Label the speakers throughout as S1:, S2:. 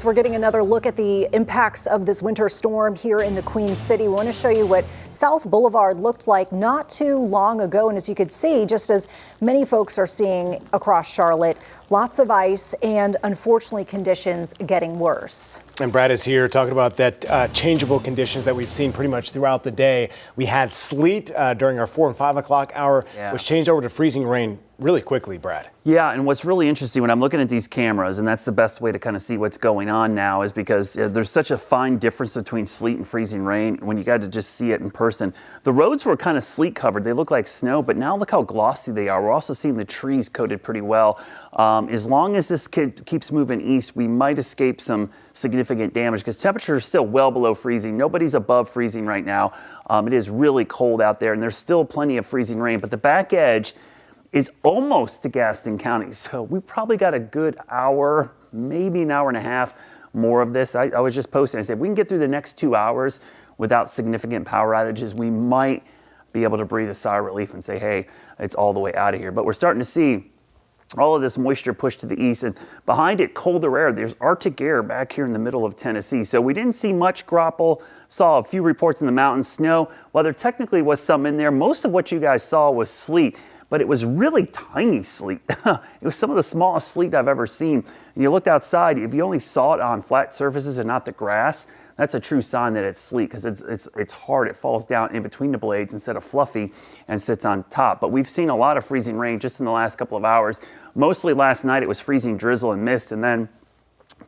S1: We're getting another look at the impacts of this winter storm here in the Queen City. We want to show you what South Boulevard looked like not too long ago. And as you can see, just as many folks are seeing across Charlotte, lots of ice and unfortunately conditions getting worse.
S2: And Brad is here talking about that changeable conditions that we've seen pretty much throughout the day. We had sleet during our 4 and 5 o'clock hour, which changed over to freezing rain really quickly, Brad.
S3: Yeah, and what's really interesting when I'm looking at these cameras, and that's the best way to kind of see what's going on now, is because there's such a fine difference between sleet and freezing rain when you got to just see it in person. The roads were kind of sleet covered. They look like snow, but now look how glossy they are. We're also seeing the trees coated pretty well. As long as this keeps moving east, we might escape some significant damage because temperatures are still well below freezing. Nobody's above freezing right now. It is really cold out there, and there's still plenty of freezing rain, but the back edge is almost to Gaston County. So we probably got a good hour, maybe an hour and a half more of this. I was just posting, I said, if we can get through the next 2 hours without significant power outages, we might be able to breathe a sigh of relief and say, hey, it's all the way out of here. But we're starting to see all of this moisture pushed to the east, and behind it, colder air. There's Arctic air back here in the middle of Tennessee. So we didn't see much graupel, saw a few reports in the mountains, snow. While there technically was some in there, most of what you guys saw was sleet, but it was really tiny sleet. It was some of the smallest sleet I've ever seen. And you looked outside, if you only saw it on flat surfaces and not the grass, that's a true sign that it's sleet because it's hard. It falls down in between the blades instead of fluffy and sits on top. But we've seen a lot of freezing rain just in the last couple of hours. Mostly last night it was freezing drizzle and mist, and then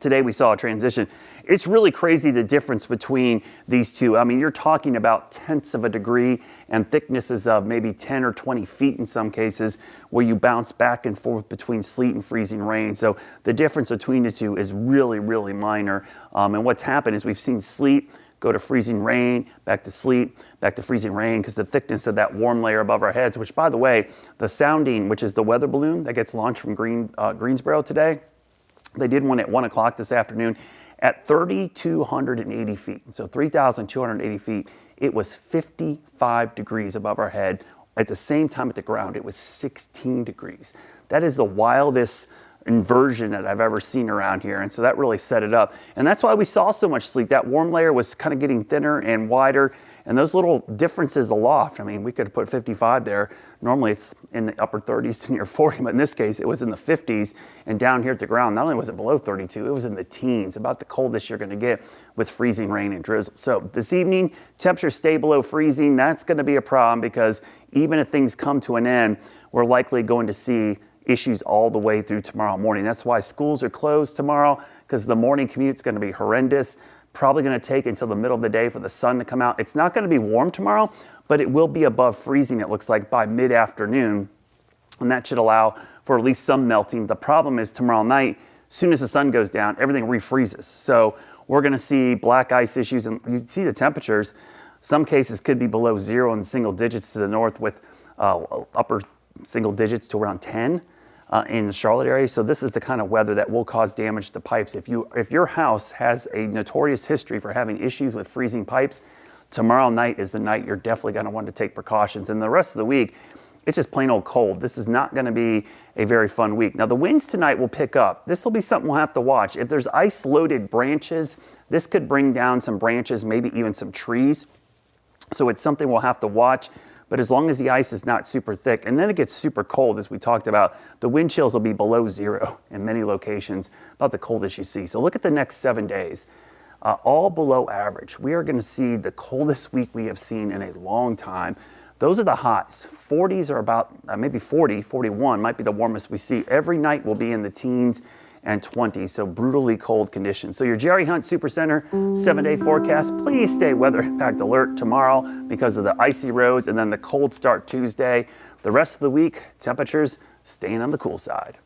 S3: today we saw a transition. It's really crazy the difference between these two. I mean, you're talking about tenths of a degree and thicknesses of maybe 10 or 20 feet in some cases where you bounce back and forth between sleet and freezing rain. So the difference between the two is really, really minor. And what's happened is we've seen sleet go to freezing rain, back to sleet, back to freezing rain because the thickness of that warm layer above our heads, which by the way, the sounding, which is the weather balloon that gets launched from Greensboro today, they did one at 1 o'clock this afternoon at 3,280 feet. So 3,280 feet. It was 55 degrees above our head. At the same time at the ground, it was 16 degrees. That is the wildest inversion that I've ever seen around here. And so that really set it up. And that's why we saw so much sleet. That warm layer was kind of getting thinner and wider. And those little differences aloft, I mean, we could have put 55 there. Normally it's in the upper 30s to near 40, but in this case it was in the 50s. And down here at the ground, not only was it below 32, it was in the teens, about the coldest you're going to get with freezing rain and drizzle. So this evening, temperatures stay below freezing. That's going to be a problem because even if things come to an end, we're likely going to see issues all the way through tomorrow morning. That's why schools are closed tomorrow, because the morning commute's going to be horrendous. Probably going to take until the middle of the day for the sun to come out. It's not going to be warm tomorrow, but it will be above freezing, it looks like, by mid-afternoon. And that should allow for at least some melting. The problem is tomorrow night, as soon as the sun goes down, everything refreezes. So we're going to see black ice issues, and you see the temperatures. Some cases could be below zero in single digits to the north with upper single digits to around 10 in the Charlotte area. So this is the kind of weather that will cause damage to pipes. If your house has a notorious history for having issues with freezing pipes, tomorrow night is the night you're definitely going to want to take precautions. And the rest of the week, it's just plain old cold. This is not going to be a very fun week. Now the winds tonight will pick up. This will be something we'll have to watch. If there's ice-loaded branches, this could bring down some branches, maybe even some trees. So it's something we'll have to watch. But as long as the ice is not super thick, and then it gets super cold, as we talked about, the wind chills will be below zero in many locations, about the coldest you see. So look at the next 7 days, all below average. We are going to see the coldest week we have seen in a long time. Those are the highs. 40s are about maybe 40, 41 might be the warmest we see. Every night will be in the teens and 20s, so brutally cold conditions. So your Jerry Hunt Super Center 7-day forecast, please stay weather impact alert tomorrow because of the icy roads and then the cold start Tuesday. The rest of the week, temperatures staying on the cool side.